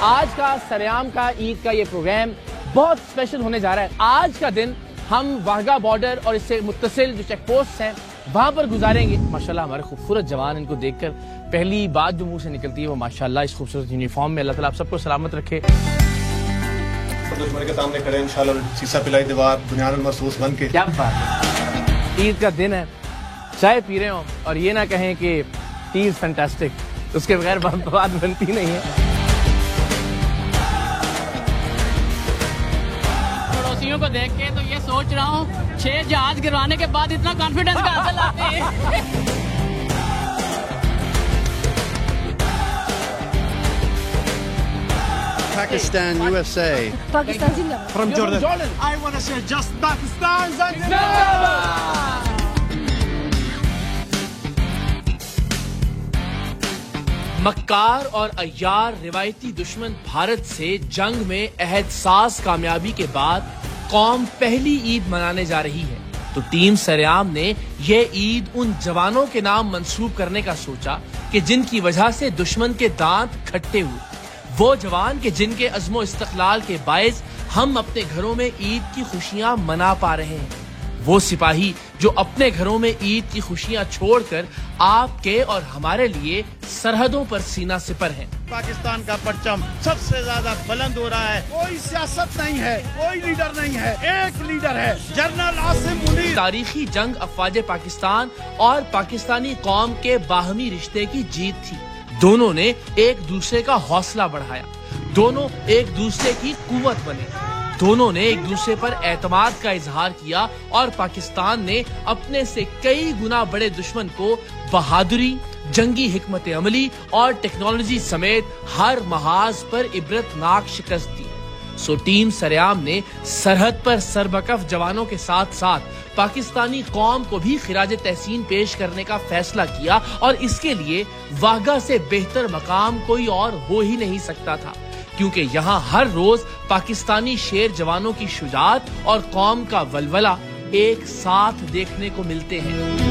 आज का सरेआम का ईद का ये प्रोग्राम बहुत स्पेशल होने जा रहा है। आज का दिन हम वाघा बॉर्डर और इससे मुत्तसिल जो चेक पोस्ट हैं वहां पर गुजारेंगे। माशाल्लाह हमारे खूबसूरत जवान, इनको देखकर पहली बात जो मुंह से निकलती है वो माशाल्लाह इस खूबसूरत यूनिफॉर्म में। अल्लाह ताला आप सबको सलामत रखे। दुश्मन के सामने खड़े इंशाल्लाह सीसा पिलाई दीवार बुनियाद महसूस बन के। क्या बात है, ईद का दिन है, चाय पी रहे हो और ये ना कहें कि टी फैंटास्टिक, उसके बगैर बात बनती नहीं है। पड़ोसियों को देख के तो ये सोच रहा हूँ 6 जहाज गिरवाने के बाद इतना कॉन्फिडेंस कहाँ से लाते हैं। Pakistan, USA. Pakistan Zindabad. From Jordan. I want to say just Pakistan Zindabad. मक्कार और अय्यार रिवायती दुश्मन भारत से जंग में एहसास कामयाबी के बाद कौम पहली ईद मनाने जा रही है, तो टीम सरेआम ने यह ईद उन जवानों के नाम मंसूब करने का सोचा कि जिनकी वजह से दुश्मन के दांत खट्टे हुए। वो जवान के जिनके अज़्मो इस्तक़लाल के बायस हम अपने घरों में ईद की खुशियां मना पा रहे हैं। वो सिपाही जो अपने घरों में ईद की खुशियां छोड़कर आपके और हमारे लिए सरहदों पर सीना सिपर हैं। पाकिस्तान का परचम सबसे ज्यादा बुलंद हो रहा है। कोई सियासत नहीं है, कोई लीडर नहीं है, एक लीडर है, जनरल आसिम मुनीर। तारीखी जंग अफवाज पाकिस्तान और पाकिस्तानी कौम के बाहमी रिश्ते की जीत थी। दोनों ने एक दूसरे का हौसला बढ़ाया, दोनों एक दूसरे की कुव्वत बने, दोनों ने एक दूसरे पर एतमाद का इजहार किया और पाकिस्तान ने अपने से कई गुना बड़े दुश्मन को बहादुरी, जंगी हिकमत अमली और टेक्नोलॉजी समेत हर महाज पर इबरतनाक शिकस्त दी। सो टीम सरेआम ने सरहद पर सरबकफ जवानों के साथ साथ पाकिस्तानी कौम को भी खिराज तहसीन पेश करने का फैसला किया और इसके लिए वाघा से बेहतर मकाम कोई और हो ही नहीं सकता था, क्योंकि यहाँ हर रोज पाकिस्तानी शेर जवानों की शुजाअत और कौम का वलवला एक साथ देखने को मिलते हैं।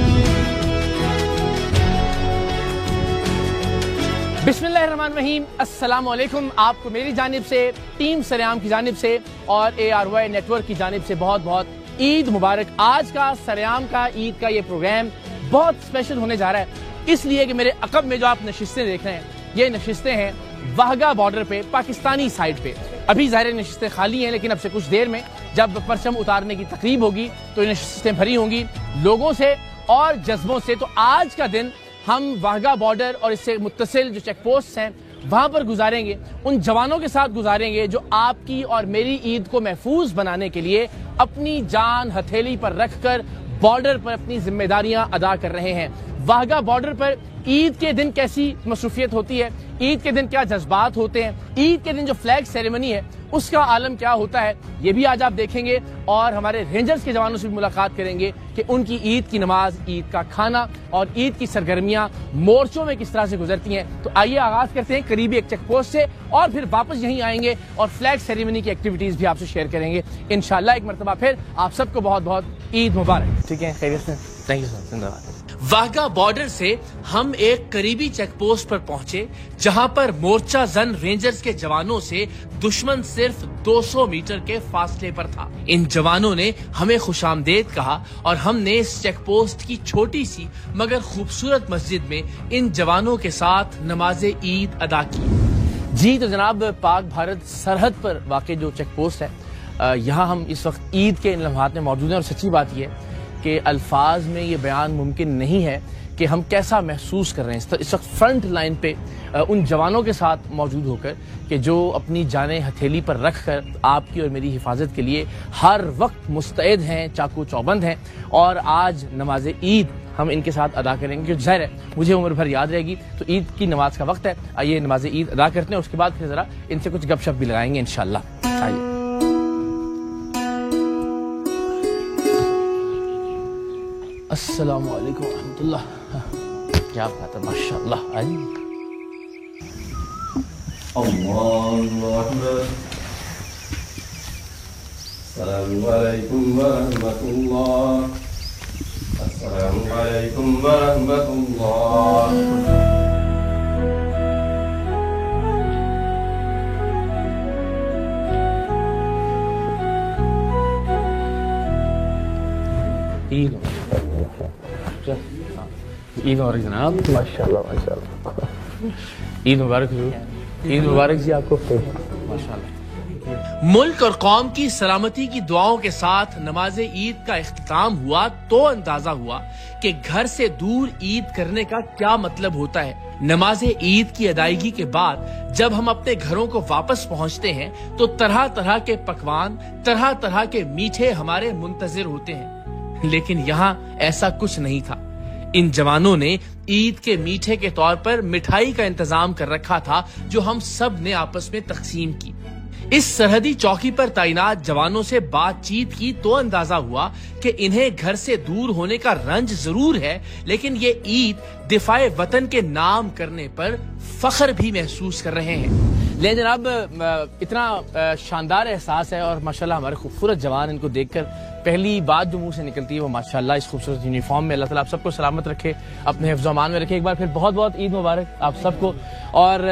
बिस्मिल्लाहिर्रहमानिर्रहीम, अस्सलाम वालेकुम। आपको मेरी जानिब से, टीम सरेआम की जानिब से और ARY नेटवर्क की जानिब से बहुत बहुत ईद मुबारक। आज का सरेआम का ईद का ये प्रोग्राम बहुत स्पेशल होने जा रहा है, इसलिए कि मेरे अकब में जो आप नशिस्तें देख रहे हैं, ये नशिस्तें हैं वाघा बॉर्डर पे, पाकिस्तानी साइड पे। अभी ज़ाहिर नशिस्तें खाली हैं, लेकिन अब से कुछ देर में जब परचम उतारने की तकरीब होगी तो ये नशिस्तें भरी होंगी लोगों से और जज्बों से। तो आज का दिन हम वाघा बॉर्डर और इससे मुत्तसिल जो चेक पोस्ट हैं वहां पर गुजारेंगे, उन जवानों के साथ गुजारेंगे जो आपकी और मेरी ईद को महफूज बनाने के लिए अपनी जान हथेली पर रखकर बॉर्डर पर अपनी जिम्मेदारियां अदा कर रहे हैं। वाघा बॉर्डर पर ईद के दिन कैसी मसरूफियत होती है, ईद के दिन क्या जज्बात होते हैं, ईद के दिन जो फ्लैग सेरेमनी है उसका आलम क्या होता है, ये भी आज आप देखेंगे। और हमारे रेंजर्स के जवानों से भी मुलाकात करेंगे कि उनकी ईद की नमाज, ईद का खाना और ईद की सरगर्मियां मोर्चों में किस तरह से गुजरती हैं। तो आइए आगाज करते हैं करीबी एक चेक पोस्ट से और फिर वापस यहीं आएंगे और फ्लैग सेरेमनी की एक्टिविटीज भी आपसे शेयर करेंगे इंशाल्लाह। एक मरतबा फिर आप सबको बहुत बहुत ईद मुबारक। ठीक है, खैरियत से, थैंक यू सर, धन्यवाद। वाघा बॉर्डर से हम एक करीबी चेक पोस्ट पर पहुंचे जहां पर मोर्चा जन रेंजर्स के जवानों से दुश्मन सिर्फ 200 मीटर के फासले पर था। इन जवानों ने हमें खुशामदेद कहा और हमने इस चेक पोस्ट की छोटी सी मगर खूबसूरत मस्जिद में इन जवानों के साथ नमाज ईद अदा की। जी तो जनाब, पाक भारत सरहद पर वाक़ई जो चेक पोस्ट है, यहाँ हम इस वक्त ईद के इन लम्हात में मौजूद हैं और सच्ची बात यह है कि अल्फाज में ये बयान मुमकिन नहीं है कि हम कैसा महसूस कर रहे हैं इस वक्त फ्रंट लाइन पे उन जवानों के साथ मौजूद होकर कि जो अपनी जानें हथेली पर रख कर आपकी और मेरी हिफाजत के लिए हर वक्त मुस्तैद हैं, चाकू चौबंद हैं। और आज नमाज ईद हम इनके साथ अदा करेंगे, क्योंकि ज़ाहिर है मुझे उम्र भर याद रहेगी। तो ईद की नमाज का वक्त है, आइए नमाज ईद अदा करते हैं, उसके बाद फिर ज़रा इनसे कुछ गपशप भी लगाएंगे इंशाल्लाह। आइए। अस्सलाम वालेकुम रहमतुल्लाह। क्या बात है, माशाअल्लाह। आइए। अल्लाहु अकबर। अस्सलामु अलैकुम व रहमतुल्लाह। अस्सलामु अलैकुम व रहमतुल्लाह। ईद मुबारक जनाब। माशाल्लाह माशाल्लाह। ईद मुबारक ईद मुबारक जी आपको। माशाल्लाह। मुल्क और कौम की सलामती की दुआओं के साथ नमाज ईद का इख्तिताम हुआ तो अंदाजा हुआ कि घर से दूर ईद करने का क्या मतलब होता है। नमाज ईद की अदायगी के बाद जब हम अपने घरों को वापस पहुंचते हैं तो तरह तरह के पकवान, तरह तरह के मीठे हमारे मुंतजिर होते हैं, लेकिन यहाँ ऐसा कुछ नहीं था। इन जवानों ने ईद के मीठे के तौर पर मिठाई का इंतजाम कर रखा था जो हम सब ने आपस में तकसीम की। इस सरहदी चौकी पर तैनात जवानों से बातचीत की तो अंदाजा हुआ कि इन्हें घर से दूर होने का रंज जरूर है, लेकिन ये ईद दिफाए वतन के नाम करने पर फख्र भी महसूस कर रहे हैं। ले जनाब, इतना शानदार एहसास है और माशाल्लाह हमारे खूबसूरत जवान, इनको देखकर पहली बात जो मुंह से निकलती है वो माशाल्लाह इस खूबसूरत यूनिफॉर्म में। अल्लाह ताला आप सबको सलामत रखे, अपने हिफ्ज़ अमान में रखे। एक बार फिर बहुत बहुत ईद मुबारक आप सबको। और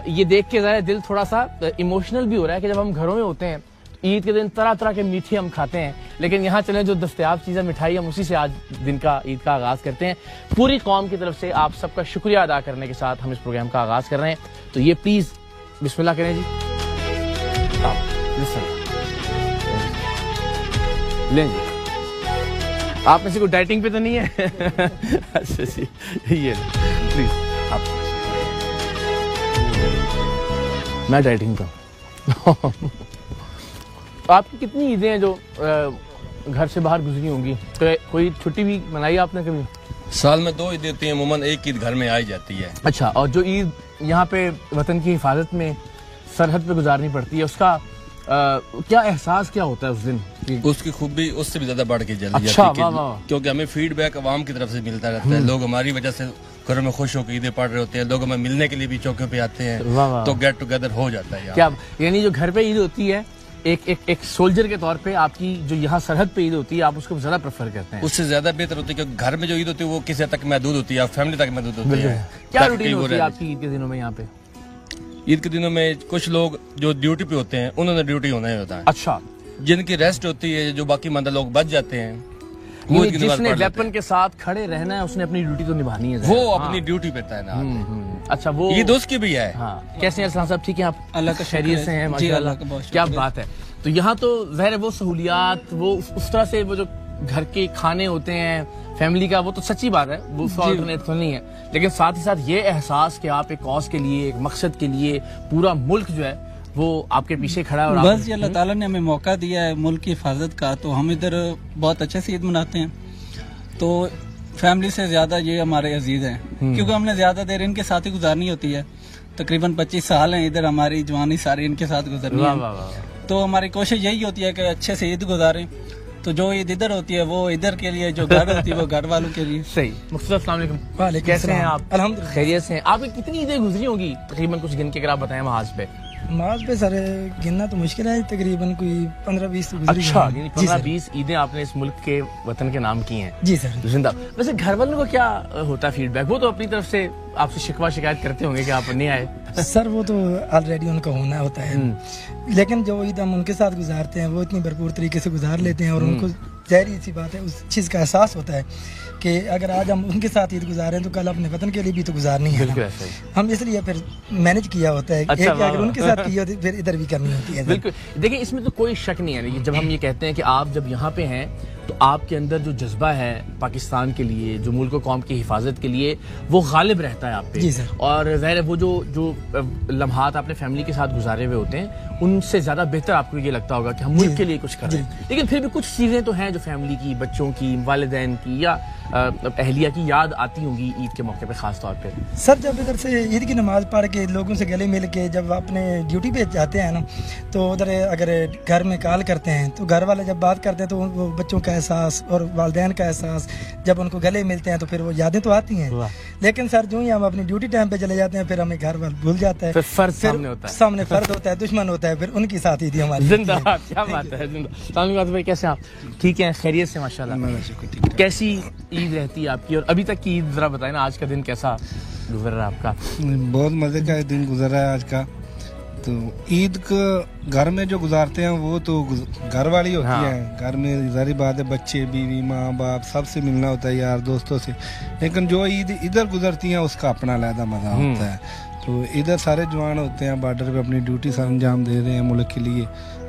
ये देख के ज़रा दिल थोड़ा सा इमोशनल भी हो रहा है कि जब हम घरों में होते हैं ईद के दिन तरह तरह के मीठे हम खाते हैं, लेकिन यहाँ चलें जो दस्तयाब चीज़ें मिठाई हम उसी से आज दिन का ईद का आगाज़ करते हैं। पूरी कौम की तरफ से आप सबका शुक्रिया अदा करने के साथ हम इस प्रोग्राम का आगाज़ कर रहे हैं। तो ये प्लीज़ बिस्मिल्लाह करें जी। लें जी, आप में से कोई डाइटिंग पे तो नहीं है? अच्छा जी, ये प्लीज आप। मैं डाइटिंग पे हूँ। आपकी कितनी ईदें हैं जो घर से बाहर गुजरी होंगी? तो कोई छुट्टी भी मनाई आपने कभी? साल में 2 ईद होती है, अमूमन एक ईद घर में आई जाती है। अच्छा, और जो ईद यहाँ पे वतन की हिफाजत में सरहद पे गुजारनी पड़ती है, उसका क्या एहसास क्या होता है उस दिन? उसकी खूबी उससे भी ज्यादा बढ़ के जल्दी अच्छा, जाती है, क्योंकि हमें फीडबैक अवाम की तरफ से मिलता रहता है। लोग हमारी वजह से घरों में खुश होकर ईदें पढ़ रहे होते हैं, लोग हमें मिलने के लिए भी चौके पे आते हैं, तो गेट टुगेदर हो जाता है। क्या यानी जो घर पे ईद होती है एक सोल्जर के तौर पे, आपकी जो यहाँ सरहद पे ईद होती है आप उसको ज्यादा प्रेफर करते हैं? उससे ज्यादा बेहतर होती है, क्योंकि घर में जो ईद होती है वो किसी तक महदूद होती है, फैमिली तक महदूद होती है। क्या रूटीन होती है आपकी ईद के दिनों में यहाँ पे? ईद के दिनों में कुछ लोग जो ड्यूटी पे होते हैं उन्होंने ड्यूटी होना ही होता है। अच्छा, जिनकी रेस्ट होती है, जो बाकी मंदा लोग बच जाते हैं, जिसने वेपन के साथ खड़े रहना है उसने अपनी ड्यूटी तो निभानी है, वो अपनी ड्यूटी पे तैनात। अच्छा, वो ईद उसकी भी है। हाँ। कैसे हैं साहब? ठीक है आप? अल्लाह का खैरियत से हैं माशाल्लाह, क्या बात है। तो यहाँ तो ज़ाहिर है वो सहूलियात, वो उस तरह से वो जो घर के खाने होते हैं फैमिली का, वो तो सच्ची बात है, वो ऑल्टरनेट तो नहीं है, लेकिन साथ ही साथ ये एहसास कि आप एक कॉज के लिए, एक मकसद के लिए पूरा मुल्क जो है वो आपके पीछे खड़ा है। और बस ये अल्लाह ताला ने हमें मौका दिया है मुल्क की हिफाजत का, तो हम इधर बहुत अच्छे से ईद मनाते हैं। तो फैमिली से ज्यादा ये हमारे अजीज हैं, क्योंकि हमने ज्यादा देर इनके साथ ही गुजारनी होती है। तकरीबन 25 साल हैं इधर, हमारी जवानी सारी इनके साथ गुजरनी है। तो हमारी कोशिश यही होती है कि अच्छे से ईद गुजारें। तो जो ईद इधर होती है वो इधर के लिए, जो घर होती है वो घर वालों के लिए। सही। मुख्तसर अस्सलाम वालेकुम, कैसे हैं आप? अल्हम्दुलिल्लाह खैरियत से हैं। आपकी कितनी ईदें गुजरी होंगी तकरीबन, कुछ गिन के अगर आप बताएं महाज पे? माज पे सर गिनना तो मुश्किल है, तकरीबन कोई 15-20 गुजरी। अच्छा, 15-20 ईदें आपने इस मुल्क के वतन के नाम की हैं? जी सर। जिंदा। वैसे घर वालों को क्या होता है फीडबैक? वो तो अपनी तरफ से आपसे शिकवा शिकायत करते होंगे कि आप नहीं आए? सर वो तो ऑलरेडी उनका होना होता है, लेकिन जो ईद हम उनके साथ गुजारते हैं वो इतनी भरपूर तरीके से गुजार लेते हैं, और उनको ज़ाहिर सी बात है उस चीज़ का एहसास होता है कि अगर आज हम उनके साथ ईद गुजारें तो कल अपने वतन के लिए भी तो गुजारनी है। हम इसलिए फिर मैनेज किया होता है। अच्छा, अगर उनके साथ की होती फिर इधर भी करनी होती है। बिल्कुल। देखिए, इसमें तो कोई शक नहीं है, जब हम ये कहते हैं कि आप जब यहाँ पे हैं तो आपके अंदर जो जज्बा है पाकिस्तान के लिए, जो मुल्क और कौम की हिफाजत के लिए, वो गालिब रहता है आप पे। जी सर। और ज़ाहिर है वो जो लम्हात आपने फैमिली के साथ गुजारे हुए होते हैं, उनसे ज़्यादा बेहतर आपको ये लगता होगा कि हम मुल्क के लिए कुछ कर रहे हैं। लेकिन फिर भी कुछ चीज़ें तो हैं जो फैमिली की, बच्चों की, वालिदैन की या अहलिया की याद आती होंगी ईद के मौके पे खास तौर पे। सर जब इधर से ईद की नमाज पढ़ के लोगों से गले मिल के जब अपने ड्यूटी पे जाते हैं ना, तो उधर अगर घर में कॉल करते हैं तो घर वाले जब बात करते हैं तो वो बच्चों का एहसास और वालिदैन का एहसास, जब उनको गले मिलते हैं तो फिर वो यादें तो आती हैं। लेकिन सर जो ही हम अपनी ड्यूटी टाइम पे चले जाते हैं फिर हमें घर वाले भूल जाता है, फिर सामने फर्द होता है, दुश्मन होता है, फिर उनकी साथ ईद हमारी। जिंदा, क्या बात है। जिंदा। भाई कैसे आप? ठीक है, खैरियत से माशाल्लाह। कैसी ईद रहती है आपकी, और अभी तक की ईद जरा बताएं ना, आज का दिन कैसा गुजर रहा है आपका? बहुत मजे का दिन गुजर रहा है आज का। तो ईद को घर में जो गुजारते हैं वो तो घर वाली होती है। घर में जारी बात है, बच्चे, बीवी, माँ बाप सबसे मिलना होता है, यार दोस्तों से। लेकिन जो ईद इधर गुजरती है उसका अपना अलग मजा होता है। तो इधर सारे जवान होते हैं, बॉर्डर पे अपनी ड्यूटी से अंजाम दे रहे हैं मुल्क के लिए,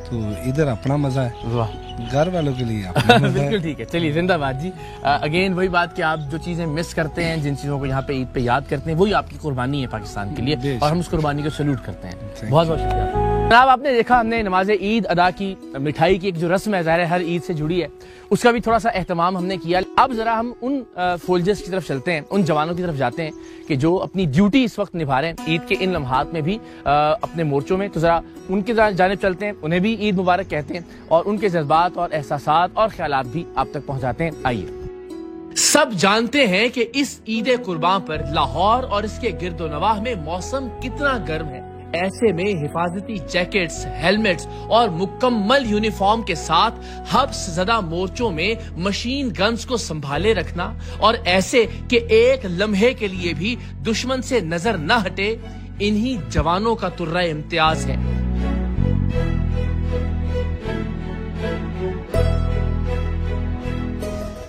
तो इधर अपना मजा है, घर वालों के लिए अपना मजा बिल्कुल ठीक है। चलिए जिंदाबाद जी। अगेन वही बात कि आप जो चीजें मिस करते हैं, जिन चीजों को यहाँ पे ईद पे याद करते हैं, वही आपकी कुर्बानी है पाकिस्तान के लिए, और हम उस कुर्बानी को सैल्यूट करते हैं। बहुत बहुत शुक्रिया जनाब। आपने देखा हमने नमाज ईद अदा की, मिठाई की एक जो रस्म है ज़ाहिर है हर ईद से जुड़ी है, उसका भी थोड़ा सा एहतमाम हमने किया। अब जरा हम उन फोल्जर्स की तरफ चलते हैं, उन जवानों की तरफ जाते हैं कि जो अपनी ड्यूटी इस वक्त निभा रहे हैं ईद के इन लम्हात में भी अपने मोर्चों में। तो जरा उनके जानिब चलते हैं, उन्हें भी ईद मुबारक कहते हैं और उनके जज्बात और एहसासात और ख्यालात भी आप तक पहुंचाते हैं। आइए। सब जानते हैं कि इस ईद कुर्बान पर लाहौर और इसके गिरदोनवाह में मौसम कितना गर्म है। ऐसे में हिफाजती जैकेट्स, हेलमेट्स और मुकम्मल यूनिफॉर्म के साथ हब्स ज़दा मोर्चों में मशीन गन्स को संभाले रखना और ऐसे कि एक लम्हे के लिए भी दुश्मन से नजर न हटे, इन्हीं जवानों का तुर्रा इम्तियाज है।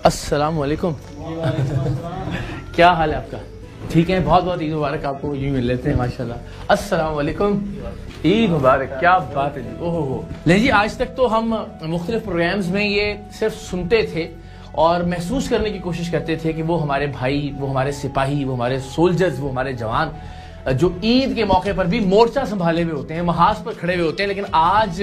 अस्सलाम वालेकुम। क्या हाल है आपका? ठीक है, बहुत बहुत ईद मुबारक आपको। यूं मिल लेते हैं माशाल्लाह। अस्सलाम वालेकुम, ईद मुबारक। क्या बात है जी। ओहो हो। ले जी, आज तक तो हम मुख्तलिफ प्रोग्राम्स में ये सिर्फ सुनते थे और महसूस करने की कोशिश करते थे कि वो हमारे भाई, वो हमारे सिपाही, वो हमारे सोल्जर्स, वो हमारे जवान जो ईद के मौके पर भी मोर्चा संभाले हुए होते हैं, महाज पर खड़े हुए होते हैं। लेकिन आज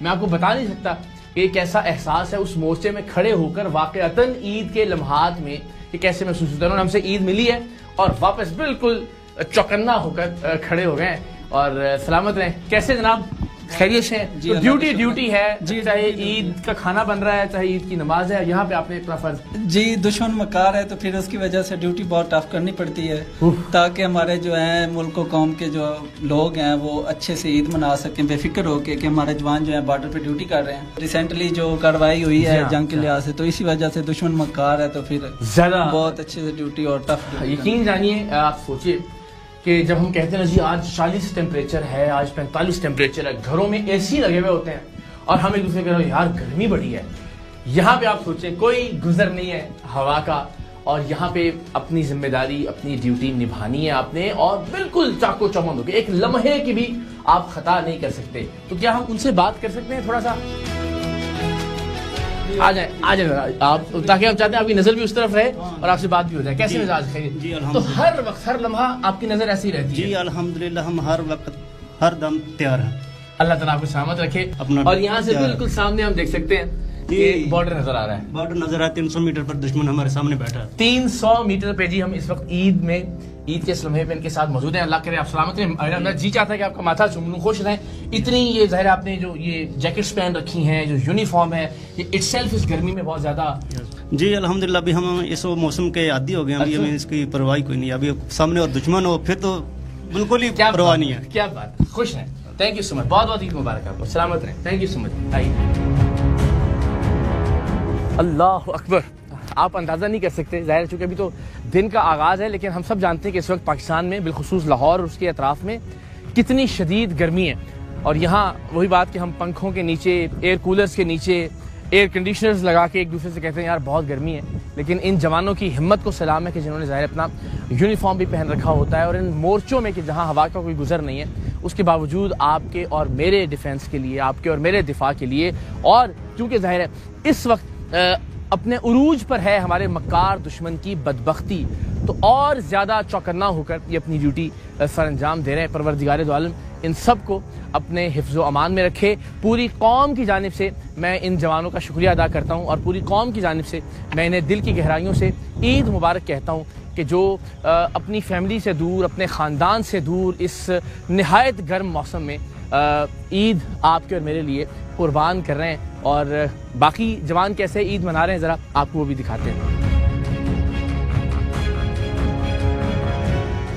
मैं आपको बता नहीं सकता एक ऐसा एहसास है उस मोर्चे में खड़े होकर वाकईतन ईद के लम्हात में कि कैसे महसूस होता है। उन्होंने हमसे ईद मिली है और वापस बिल्कुल चौकन्ना होकर खड़े हो गए और सलामत रहें। कैसे जनाब, खैरियत से? तो ड्यूटी है जी, चाहे ईद का खाना बन रहा है, चाहे ईद की नमाज है, यहाँ पे आपने अपना फर्ज जी। दुश्मन मकार है तो फिर उसकी वजह से ड्यूटी बहुत टफ करनी पड़ती है ताकि हमारे जो है मुल्क और कौम के जो लोग हैं वो अच्छे से ईद मना सकें बेफिक्र होके कि हमारे जवान जो है बॉर्डर पे ड्यूटी कर रहे हैं। रिसेंटली जो कार्रवाई हुई है जंग के लिहाज से, तो इसी वजह से दुश्मन मकार है तो फिर ज्यादा बहुत अच्छे से ड्यूटी और टफ। यकीन जानिए, आप सोचिए कि जब हम कहते हैं जी आज 40 टेम्परेचर है, आज 45 टेम्परेचर है, घरों में एसी लगे हुए होते हैं और हम एक दूसरे कह रहे हैं यार गर्मी बड़ी है। यहाँ पे आप सोचें कोई गुजर नहीं है हवा का और यहाँ पे अपनी जिम्मेदारी, अपनी ड्यूटी निभानी है आपने और बिल्कुल चाको चौबंद होकर एक लम्हे की भी आप खता नहीं कर सकते। तो क्या हम उनसे बात कर सकते हैं थोड़ा सा? आ जाए आप, ताकि हम चाहते हैं आपकी नजर भी उस तरफ रहे और आपसे बात भी हो जाए। कैसे मिजाज है जी? तो हर वक्त हर लम्हा आपकी नजर ऐसी रहती है? जी अल्हम्दुलिल्लाह, हम हर वक्त हर दम तैयार हैं। अल्लाह ताला आपको सलामत रखे। और यहाँ से बिल्कुल सामने हम देख सकते हैं बॉर्डर नजर आ रहा है। बॉर्डर नजर आता है, 300 मीटर पर दुश्मन हमारे सामने बैठा है। 300 मीटर पे जी हम इस वक्त ईद में, ईद के इस लम्हे पे इनके साथ मौजूद हैं। अल्लाह करे आप सलामत रहें। मैं जी चाहता है कि आपका माथा चूम लूं, खुश रहें। इतनी ये ज़ाहिर आपने जो ये जैकेट्स पहन रखी हैं, जो यूनिफॉर्म है, ये इटसेल्फ इस गर्मी में बहुत ज्यादा। जी अल्हम्दुलिल्लाह, अभी हम इस मौसम के आदी हो गए, अभी हमें इसकी परवाह कोई नहीं। अभी सामने और दुश्मन हो फिर तो बिल्कुल ही परवाह नहीं है। क्या बात, खुश हैं। थैंक यू सो मच, बहुत बहुत ईद मुबारक आपको, सलामत रहें। Thank you so much. आइए। अल्लाह अकबर। आप अंदाज़ा नहीं कर सकते, ज़ाहिर चूँकि अभी तो दिन का आगाज़ है, लेकिन हम सब जानते हैं कि इस वक्त पाकिस्तान में बिलखुसूस लाहौर और उसके अतराफ़ में कितनी शदीद गर्मी है। और यहाँ वही बात कि हम पंखों के नीचे, एयर कूलर्स के नीचे, एयर कंडीशनर्स लगा के एक दूसरे से कहते हैं यार बहुत गर्मी है, लेकिन इन जवानों की हिम्मत को सलाम है कि जिन्होंने ज़ाहिर अपना यूनिफॉर्म भी पहन रखा होता है और इन मोर्चों में कि जहाँ हवा का कोई गुजर नहीं है, उसके बावजूद आपके और मेरे डिफेंस के लिए, आपके और मेरे दिफा के लिए, और चूँकि ज़ाहिर है इस वक्त अपने उरूज पर है हमारे मक्कार दुश्मन की बदबख्ती, तो और ज़्यादा चौकन्ना होकर ये अपनी ड्यूटी सर अंजाम दे रहे हैं। परवरदिगार दो आलम इन सब को अपने हिफ्ज़ व अमान में रखे। पूरी कौम की जानिब से मैं इन जवानों का शुक्रिया अदा करता हूँ और पूरी कौम की जानिब से मैं इन्हें दिल की गहराइयों से ईद मुबारक कहता हूँ कि जो अपनी फैमिली से दूर, अपने ख़ानदान से दूर इस नहायत गर्म मौसम में ईद आपके और मेरे लिए कुर्बान कर रहे हैं। और बाकी जवान कैसे ईद मना रहे हैं ज़रा आपको वो भी दिखाते हैं।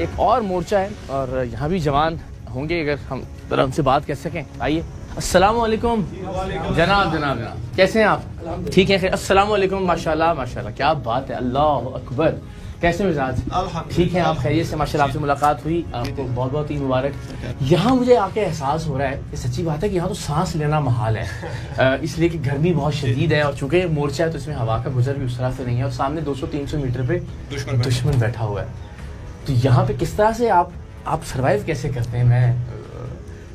एक और मोर्चा है और यहाँ भी जवान होंगे, अगर हम जरा उनसे बात कर सकें। आइए। अस्सलाम वालेकुम जनाब। कैसे हैं आप? ठीक है, अस्सलाम वालेकुम। माशाल्लाह माशाल्लाह, क्या बात है, अल्लाह अकबर। कैसे मिजाज? ठीक है आप? खैरियत से? माशाल्लाह आपसे मुलाकात हुई, आपको बहुत बहुत ईद मुबारक। यहाँ मुझे आके एहसास हो रहा है कि सच्ची बात है कि यहाँ तो सांस लेना महाल है, इसलिए कि गर्मी बहुत शदीद है और चूंकि मोर्चा है तो इसमें हवा का गुजर भी उस तरह से नहीं है और सामने 200-300 मीटर पे दुश्मन बैठा हुआ है। तो यहाँ पे किस तरह से आप सर्वाइव कैसे करते हैं? मैं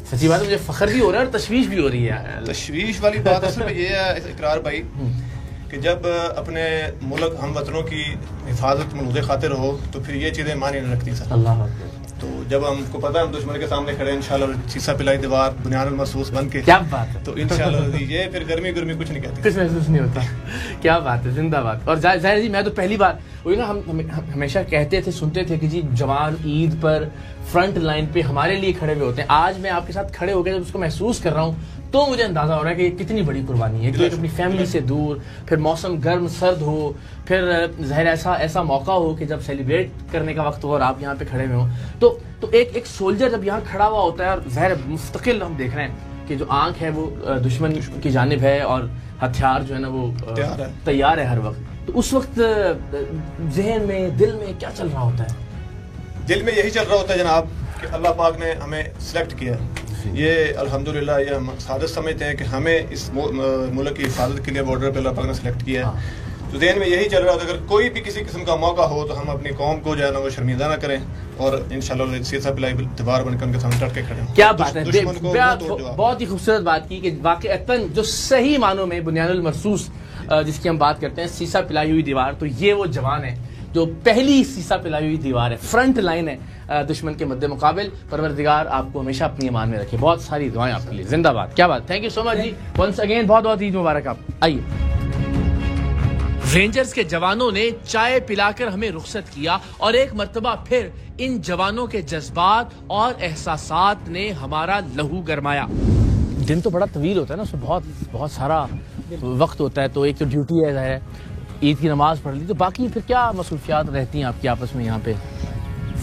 सच्ची बात है मुझे फख्र भी हो रहा है और तशवीश भी हो रही है। तशवीश वाली बात असल में ये है इकरार भाई कि जब अपने मुल्क हम वतनों की हिफाजत मलूज़ खातिर हो तो फिर ये चीज़ें मानी नहीं रखती सर। अल्लाह। तो जब हमको पता है हम दुश्मन के सामने खड़े इंशाल्लाह शीशा पिलाई दीवार बुनियानुल महसूस बन के, क्या बात है, तो इंशाल्लाह ये फिर गर्मी कुछ नहीं कहती, कुछ महसूस नहीं होता। क्या बात है, जिंदाबाद। और जाहिर जी मैं तो पहली बार वही ना, हम हमेशा कहते थे सुनते थे कि जी जवान ईद पर फ्रंट लाइन पे हमारे लिए खड़े हुए होते हैं। आज मैं आपके साथ खड़े होकर जब उसको महसूस कर रहा हूँ तो मुझे अंदाजा हो रहा है कि कितनी बड़ी कुर्बानी है कि अपनी फैमिली से दूर, फिर मौसम गर्म सर्द हो, फिर ज़ाहिर ऐसा मौका हो कि जब सेलिब्रेट करने का वक्त हो और आप यहाँ पे खड़े हुए हो तो एक सोल्जर जब यहाँ खड़ा हुआ होता है और ज़ाहिर मुस्तकिल हम देख रहे हैं कि जो आंख है वो दुश्मन की जानिब है और हथियार जो है ना वो तैयार है हर वक्त, तो उस वक्त जहन में दिल में क्या चल रहा होता है? दिल में यही चल रहा होता है जनाब कि अल्लाह पाक ने हमें सिलेक्ट किया। ये अल्हम्दुलिल्लाह ये हम सादत समझते हैं कि हमें इस मुल्क की हिफाजत के लिए बॉर्डर पे अल्लाह पाक ने सिलेक्ट किया है। तो ज़हन में यही चल रहा होता है अगर कोई भी किसी किस्म का मौका हो तो हम अपनी कौम को जो है ना वो शर्मिंदा ना करें और इंशाल्लाह शीशा पिलाई दीवार बनकर उनके सामने डट के खड़े हों। क्या बात है, बहुत ही खूबसूरत बात की कि वाकईतन जो सही मानों में बुनियानुल महसूस जिसकी हम बात करते हैं, शीशा पिलाई हुई दीवार, तो ये वो जवान है जो पहली शीशा पिलाई हुई दीवार है, फ्रंट लाइन है दुश्मन के मद्दे मुकाबिल। परवरदिगार आपको हमेशा अपनी ईमान में रखे। बहुत सारी दुआएं आपके लिए। जिंदाबाद। क्या बात, थैंक यू सो मच जी, वंस अगेन बहुत बहुत ईद मुबारक। आप आइए। रेंजर्स के जवानों ने चाय पिलाकर हमें रुखसत किया और एक मर्तबा फिर इन जवानों के जज्बात और एहसासात ने हमारा लहू गरमाया। दिन तो बड़ा तवील होता है ना, उसमें बहुत सारा वक्त होता है। तो एक तो ड्यूटी है, ज़ाहिर है ईद की नमाज पढ़ ली, तो बाकी फिर क्या मसरूफियात रहती हैं आपकी आपस में यहाँ पे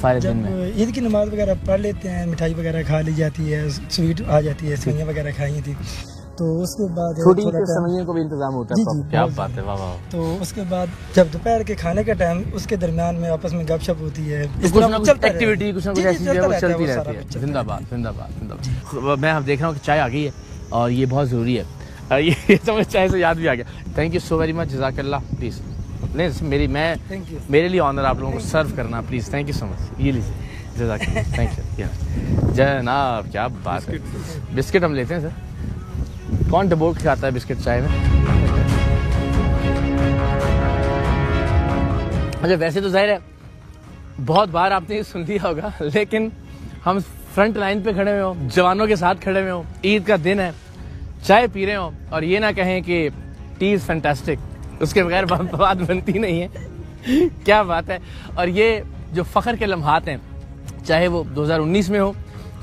सारे दिन में? ईद की नमाज वगैरह पढ़ लेते हैं, मिठाई वगैरह खा ली जाती है, स्वीट आ जाती है, सेवइयां वगैरह खाई थी, तो उसके बाद छोटी सेवइयों को भी इंतजाम होता है। क्या बात है, वाह वाह। तो उसके बाद जब दोपहर के खाने का टाइम, उसके दरमियान में आपस में गपशप होती है, कुछ ना कुछ एक्टिविटी, कुछ ना कुछ ऐसी चलती रहती है। जिंदाबाद जिंदाबाद जिंदाबाद। मैं देख रहा हूँ कि चाय आ गई है और ये बहुत ज़रूरी है। ये तो मुझे चाय से याद भी आ गया। Thank you so very much, जज़ाकल्लाह। प्लीज़ नहीं, मेरे लिए ऑनर आप लोगों को सर्व करना, please. Thank you so much. ये लीजिए, जज़ाकल्लाह। थैंक यू जनाब। क्या बात है। बिस्किट हम लेते हैं सर। कौन डबो के खाता है बिस्किट चाय में? अच्छा, वैसे तो जाहिर है बहुत बार आपने ये सुन लिया होगा, लेकिन हम फ्रंट लाइन पे खड़े हुए हो, जवानों के साथ खड़े हुए हो, ईद का दिन है, चाय पी रहे हो और ये ना कहें कि टी इज़ फैंटास्टिक, उसके बगैर बात बनती नहीं है। क्या बात है। और ये जो फ़ख्र के लम्हात हैं, चाहे वो 2019 में हो,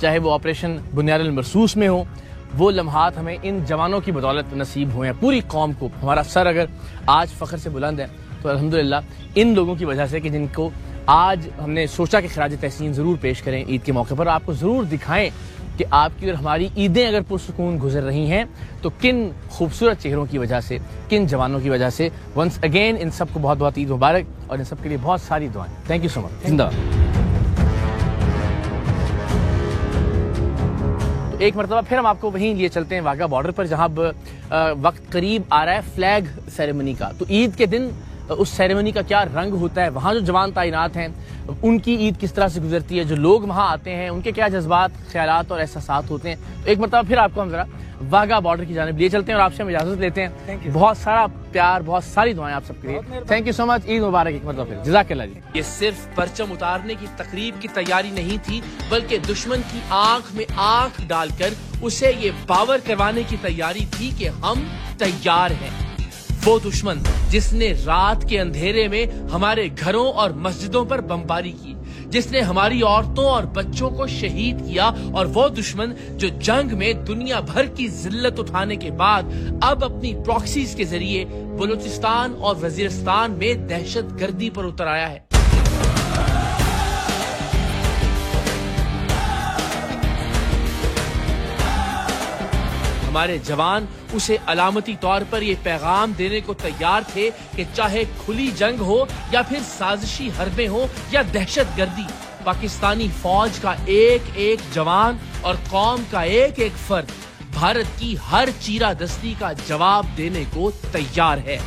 चाहे वो ऑपरेशन बुनियानुल महसूस में हो, वो लम्हात हमें इन जवानों की बदौलत नसीब हुए हैं। पूरी कौम को हमारा सर अगर आज फ़ख्र से बुलंद है तो अल्हम्दुलिल्लाह इन लोगों की वजह से कि जिनको आज हमने सोचा कि खराज तहसीन ज़रूर पेश करें ईद के मौके पर, आपको ज़रूर दिखाएं कि आपकी और हमारी ईदें अगर पुरसुकून गुजर रही हैं तो किन खूबसूरत चेहरों की वजह से, किन जवानों की वजह से। वंस अगेन इन सबको बहुत बहुत ईद मुबारक और इन सब के लिए बहुत सारी दुआएं। Thank you so much. जिंदाबाद। एक मरतबा फिर हम आपको वहीं लिए चलते हैं वाघा बॉर्डर पर, जहां वक्त करीब आ रहा है फ्लैग सेरेमनी का। तो ईद के दिन उस सेरेमनी का क्या रंग होता है, वहाँ जो जवान तैनात हैं उनकी ईद किस तरह से गुजरती है, जो लोग वहाँ आते हैं उनके क्या जज्बात, ख्यालात और एहसासात होते हैं। तो एक मरतबा फिर आपको हम जरा वाघा बॉर्डर की जानिब लिए चलते हैं और आपसे हम इजाजत लेते हैं। बहुत सारा प्यार, बहुत सारी दुआएं आप सबके लिए। Thank you so much. Eid मुबारक एक मरतबा फिर। जज़ाकल्लाह जी। ये सिर्फ परचम उतारने की तकरीब की तैयारी नहीं थी, बल्कि दुश्मन की आंख में आंख डालकर उसे ये बावर करवाने की तैयारी थी कि हम तैयार हैं। वो दुश्मन जिसने रात के अंधेरे में हमारे घरों और मस्जिदों पर बमबारी की, जिसने हमारी औरतों और बच्चों को शहीद किया, और वो दुश्मन जो जंग में दुनिया भर की जिल्लत उठाने के बाद अब अपनी प्रॉक्सीज के जरिए बलूचिस्तान और वजीरिस्तान में दहशत गर्दी पर उतर आया है। हमारे जवान उसे अलामती तौर पर ये पैगाम देने को तैयार थे कि चाहे खुली जंग हो या फिर साजिशी हरबें हो या दहशतगर्दी, पाकिस्तानी फौज का एक एक जवान और कौम का एक एक फर्द भारत की हर चीरादस्ती का जवाब देने को तैयार है।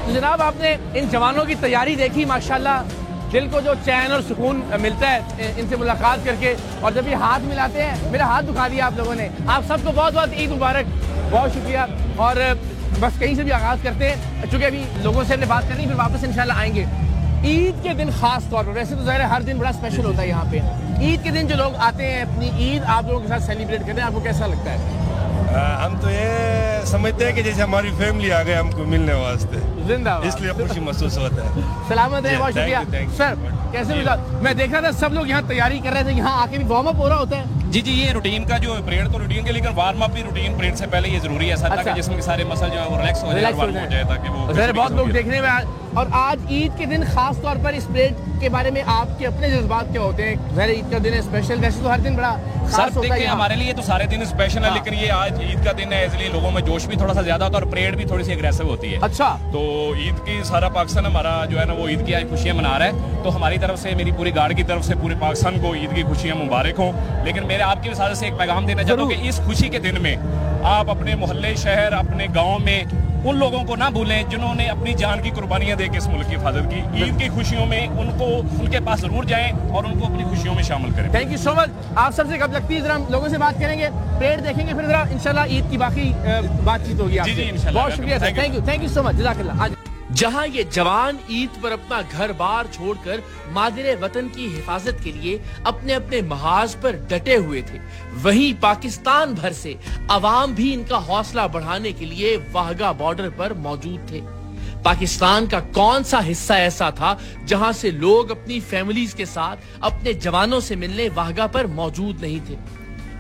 तो जनाब, आपने इन जवानों की तैयारी देखी, माशाल्लाह दिल को जो चैन और सुकून मिलता है इनसे मुलाकात करके, और जब ये हाथ मिलाते हैं, मेरा हाथ दुखा दिया आप लोगों ने। आप सबको बहुत बहुत ईद मुबारक, बहुत शुक्रिया। और बस कहीं से भी आगाज करते हैं, चूंकि अभी लोगों से हमने बात करनी, फिर वापस इंशाल्लाह आएंगे। ईद के दिन खास तौर पर, वैसे तो ज़ाहिर है हर दिन बड़ा स्पेशल होता है यहाँ पे, ईद के दिन जो लोग आते हैं अपनी ईद आप लोगों के साथ सेलिब्रेट करते हैं, आपको कैसा लगता है? हम तो ये समझते हैं कि जैसे हमारी फैमिली आ गए हमको मिलने वास्ते, जिंदाबाद, इसलिए खुशी महसूस होता है। सलामत है, बहुत शुक्रिया सर। कैसे मिला? मैं देख रहा था सब लोग यहाँ तैयारी कर रहे थे, यहाँ आके भी वार्म अप हो रहा होता है। जी जी, ये रूटीन का जो परेड तो रूटीन के, लेकिन वार्म अप भी रूटीन परेड से पहले ये जरूरी है सर, ताकि जिस्म के सारे मसल जो है वो रिलैक्स हो जाए, वार्म हो जाए, ताकि वो बहुत लोग देखने में। और आज ईद के दिन खास तौर पर इस परेड के बारे में आपके अपने जज्बात क्या होते हैं? ज़ाहिर ईद का दिन है स्पेशल, वैसे तो हर दिन बड़ा सर देखिए हमारे लिए तो सारे दिन स्पेशल है, लेकिन ये आज ईद का दिन है, इसलिए लोगों में जोश भी थोड़ा सा ज्यादा होता है और परेड भी थोड़ी सी एग्रेसिव होती है। अच्छा, तो ईद की सारा पाकिस्तान हमारा जो है ना वो ईद की आज खुशियां मना रहा है, तो हमारी तरफ से, मेरी पूरी गार्ड की तरफ से पूरे पाकिस्तान को ईद की खुशियां मुबारक हों। लेकिन मेरे आपकी वजह से एक पैगाम देना चाहता हूँ कि इस खुशी के दिन में आप अपने मोहल्ले, शहर, अपने गाँव में उन लोगों को ना भूलें जिन्होंने अपनी जान की कुर्बानियां देकर इस मुल्क की हिफाजत की। ईद की खुशियों में उनको, उनके पास जरूर जाएं और उनको अपनी खुशियों में शामिल करें। Thank you so much. आप सबसे कब लगती है, जरा हम लोगों से बात करेंगे, परेड देखेंगे, फिर जरा इंशाल्लाह ईद की बाकी बातचीत होगी। जी जी इंशाल्लाह। बहुत शुक्रिया sir, thank you so much, जज़ाकल्लाह। जहां ये जवान ईद पर अपना घर बार छोड़कर मादिरे वतन की हिफाजत के लिए अपने अपने महाज पर डटे हुए थे, वहीं पाकिस्तान भर से अवाम भी इनका हौसला बढ़ाने के लिए वाहगा बॉर्डर पर मौजूद थे। पाकिस्तान का कौन सा हिस्सा ऐसा था जहां से लोग अपनी फैमिलीज के साथ अपने जवानों से मिलने वाहगा पर मौजूद नहीं थे?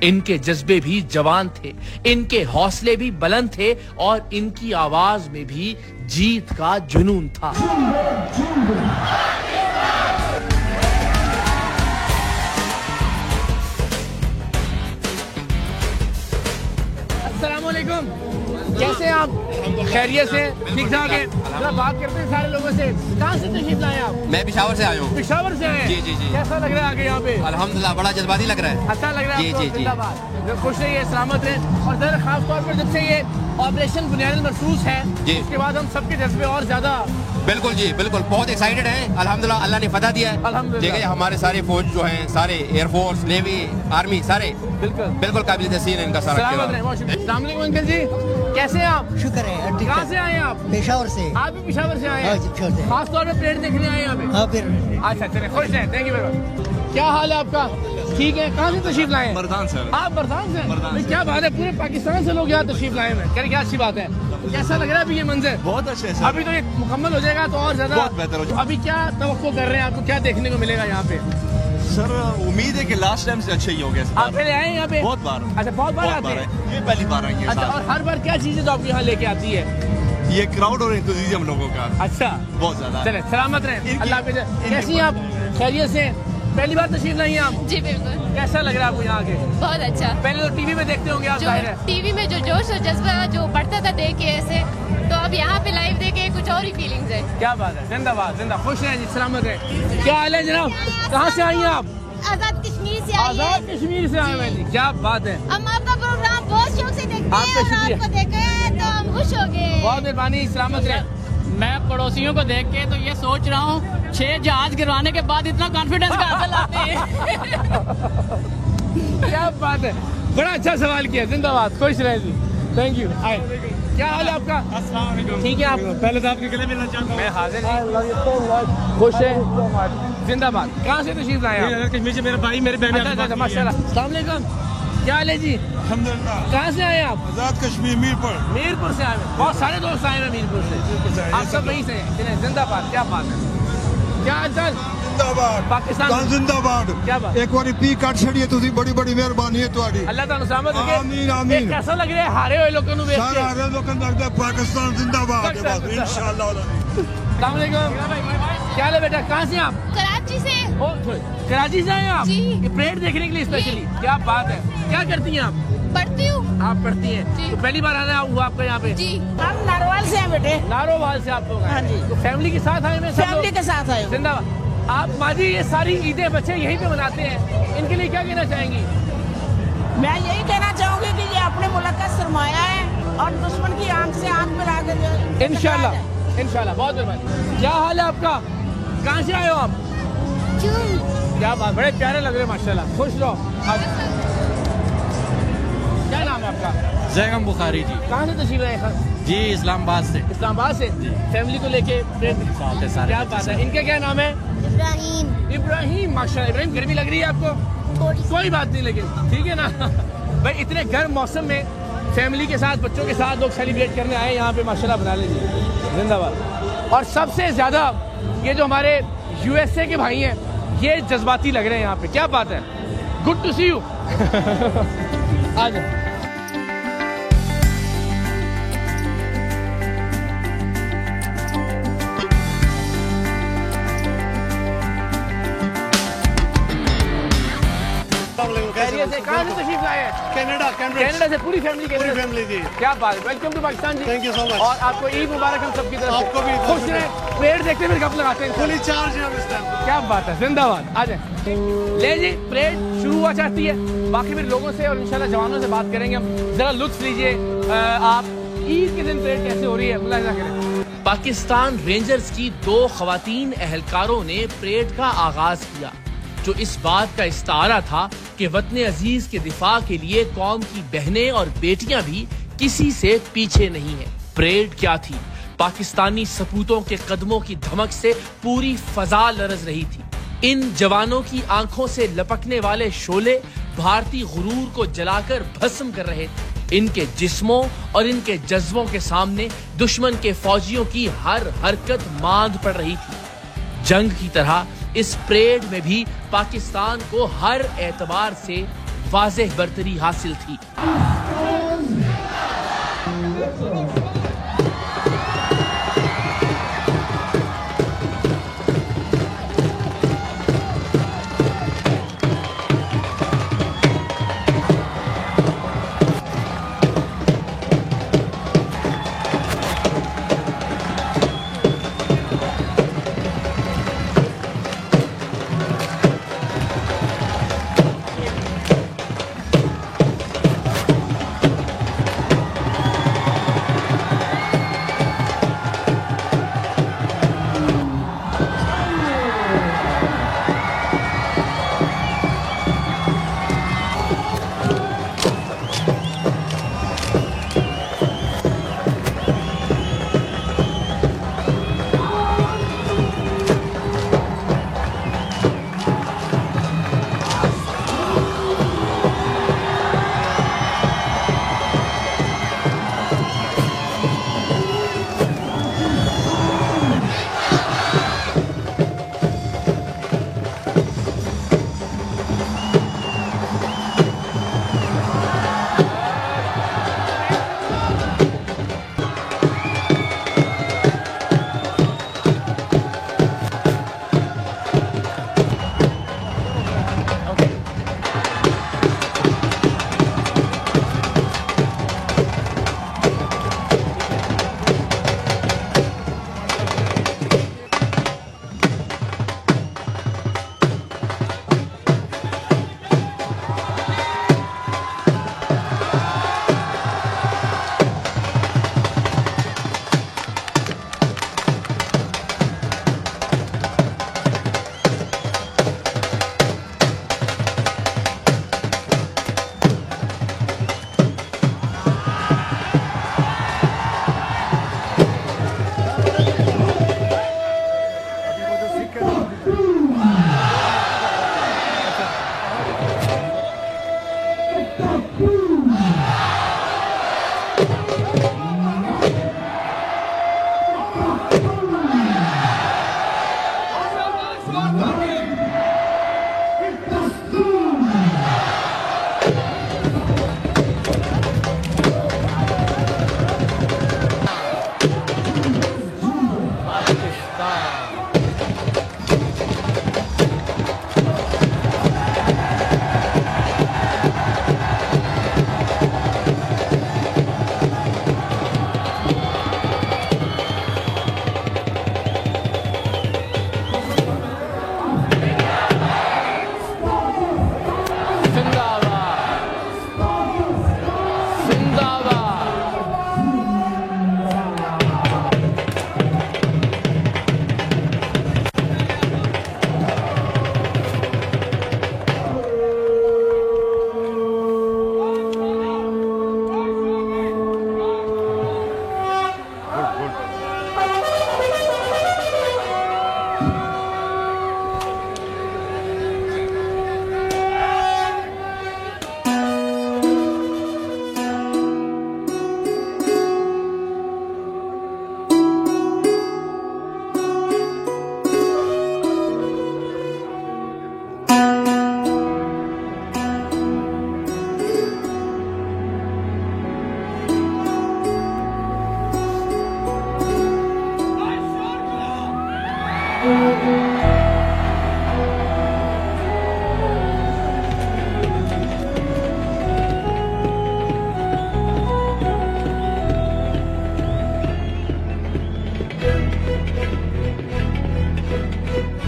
इनके जज्बे भी जवान थे, इनके हौसले भी बुलंद थे और इनकी आवाज में भी जीत का जुनून था। अस्सलाम वालेकुम, कैसे हैं आप? खैरियत से, ठीक ठाक है? जरा बात करते हैं सारे लोगों से। कहाँ से तशरीफ लाए आप? मैं पिशावर से आया हूँ। पिशावर से आए? जी जी जी। कैसा लग रहा है आगे यहाँ पे? अल्हम्दुलिल्लाह बड़ा जज्बाती लग रहा है। अच्छा लग रहा है? जी जी जी। खुश रहिए, सलामत रहे। और जरा खास तौर पर जब से ये ऑपरेशन बुनियाद मरसूस है, उसके बाद हम सबके जज्बे और ज्यादा। बिल्कुल जी बिल्कुल, बहुत एक्साइटेड हैं। अल्हम्दुलिल्लाह अल्लाह ने फतह दिया है। देखिए हमारे सारे फौज जो हैं, सारे एयरफोर्स, नेवी, आर्मी, सारे बिल्कुल काबिल तहसीन है इनका सारा। अस्सलाम वालेकुम अंकल जी, कैसे हैं आप? शुक्र है। कहाँ से आए हैं आप? पेशावर से। आप भी पेशावर से आए हैं? खास तौर पर परेड देखने आए हैं यहाँ पे? हाँ फिर। अच्छा चलिए, खुश हैं, थैंक यू वेरी मच। क्या हाल है आपका? ठीक है। कहाँ से तशरीफ लाए हैं? मर्दान से। आप मर्दान से? क्या बात है, पूरे पाकिस्तान से लोग यहाँ तशरीफ लाए हैं, क्या अच्छी बात है। कैसा लग रहा है अभी ये मंजर? बहुत अच्छे से। अभी तो ये मुकम्मल हो जाएगा तो और ज्यादा बहुत बेहतर हो जाएगा। अभी क्या तवक्को कर रहे हैं, आपको क्या देखने को मिलेगा यहाँ पे? सर उम्मीद है कि लास्ट टाइम से अच्छे ही हो गए। आप पहले आए यहाँ पे? बहुत बार। अच्छा, बहुत बार आते हैं? ये पहली बार आएंगे। अच्छा, और हर बार क्या चीजें तो आपको यहाँ लेके आती है? ये क्राउड और एंथुसियाज्म लोगों का। अच्छा, बहुत ज्यादा। चले सलामत रहें, अल्लाह हाफिज़। कैसी हैं आप? खैरियत से? पहली बार तशरीफ लाई हैं आप? जी बिल्कुल। कैसा लग रहा है आपको यहाँ आके? बहुत अच्छा। पहले तो टीवी में देखते होंगे आप, जाहिर है। टीवी में जो जोश और जज्बा जो बढ़ता था देख के ऐसे, तो अब यहाँ पे लाइव देखे कुछ और ही फीलिंग्स है। क्या बात है, जिंदाबाद जिंदा, खुश रहें जी, सलामत रहें। क्या हाल है जनाब, कहाँ से आई हैं आप? आजाद कश्मीर से आई हैं। आजाद कश्मीर से आए हैं जी, क्या बात है। हम आपका प्रोग्राम बहुत शौक से देखते हैं और आपको देखा है तो हम खुश हो गए। बहुत मेहरबानी, सलामत रहें। मैं पड़ोसियों को देख के तो ये सोच रहा हूँ 6 जहाज गिरवाने के बाद इतना कॉन्फिडेंस कहाँ से लाते हैं। क्या बात है, बड़ा अच्छा सवाल किया, जिंदाबाद, खुश रहे जी, थैंक यू। क्या हाल है आपका? ठीक है आप? पहले तो आपके गले मिलना चाहता हूँ। मैं हाजिर हूँ। खुश है, जिंदाबाद। कहाँ से तशरीफ लाए आप? कश्मीर से। मेरा भाई मेरे बहन। माशाल्लाह, अस्सलाम वालेकुम, क्या हाल है जी? अल्हम्दुलिल्लाह। कहाँ से आए आप? आजाद कश्मीर, मीरपुर। मीरपुर से आए हैं, बहुत सारे दोस्त आए हैं मीरपुर से। आप सब वहीं से हैं? जिंदाबाद, क्या बात है। क्या हाल? जिंदाबाद पाकिस्तान जिंदाबाद। क्या बात? एक बार पी कट छड़िए तुसी, बड़ी बड़ी मेहरबानी है तुम्हारी। अल्लाह ताला सलामत रखे। आमीन आमीन। कैसा लग रहा है हारे हुए लोगों को देख के? सारे हारे लोगों को लगता है पाकिस्तान जिंदाबाद है, बस इंशाअल्लाह। अस्सलाम वालेकुम। क्या हाल है बेटा, कहाँ से आप? कराची से। ओ, कराची से आए आप? जी। ये परेड देखने के लिए स्पेशली? क्या बात है। क्या करती हैं आप? पढ़ती हूँ। आप पढ़ती हैं? तो पहली बार आना हुआ आपका यहाँ पे? जी। हम नारोवाल से हैं बेटे। नारोवाल से आप लोग? हाँ जी। तो फैमिली के साथ आए? फैमिली के साथ आए। जिंदाबाद। आप माजी, ये सारी ईदें बच्चे यहीं पे मनाते हैं, इनके लिए क्या कहना चाहेंगी? मैं यही कहना चाहूँगी कि ये अपने मुल्क का सरमाया है और दुश्मन की आंख से आंख मिला कर इंशाल्लाह इंशाल्लाह। बहुत मेहरबानी। क्या हाल है आपका, कहाँ से आए हो आप? क्या बात, बड़े प्यारे लग रहे हैं माशाल्लाह। खुश रहो। क्या नाम है आपका? जैगम बुखारी जी। कहाँ से तशरीफ लाए हैं? जी इस्लामाबाद से। इस्लामाबाद से? फैमिली को लेके? क्या बात है। इनका क्या नाम है? इब्राहिम। इब्राहिम, माशाल्लाह। इब्राहिम, गर्मी लग रही है आपको? कोई बात नहीं, लेकिन ठीक है ना। भाई इतने गर्म मौसम में फैमिली के साथ, बच्चों के साथ लोग सेलिब्रेट करने आए यहाँ पे, माशाल्लाह बना लीजिए। जिंदाबाद। और सबसे ज्यादा ये जो हमारे यूएसए के भाई हैं, ये जज्बाती लग रहे हैं यहाँ पे। क्या बात है। Good to see you. आ जाओ। कहाँ से तशरीफ लाए हैं? कनाडा से पूरी फैमिली जी। क्या बात है। वेलकम टू पाकिस्तान जी। Thank you so much. और आपको ईद मुबारक हम सबकी तरफ से। आपको भी खुश रहें। परेड देखते फिर गप लगाते हैं। फुली चार्ज है इस टाइम। क्या बात है। जिंदाबाद। आ जाए। ले जी, परेड शुरू हुआ चाहती है। बाकी फिर लोगों से और इंशाल्लाह जवानों से बात करेंगे हम। जरा लुत्फ लीजिए आप, ईद के दिन परेड कैसे हो रही है, मुलाहिजा करें। पाकिस्तान रेंजर्स की 2 खवातीन एहलकारों ने परेड का आगाज किया, जो इस बात का इस्तारा था कि वतन अजीज के दिफा के लिए कौम की बहनें और बेटियां भी किसी से पीछे नहीं है। परेड क्या थी? पाकिस्तानी सपूतों के कदमों की धमक से पूरी फजा लरज रही थी। इन जवानों की आंखों से लपकने वाले शोले भारतीय गुरूर को जलाकर भस्म कर रहे थे। इनके जिस्मों और इनके जज्बों के सामने दुश्मन के फौजियों की हर हरकत मांद पड़ रही थी। जंग की तरह इस परेड में भी पाकिस्तान को हर एतबार से वाज़ेह बरतरी हासिल थी।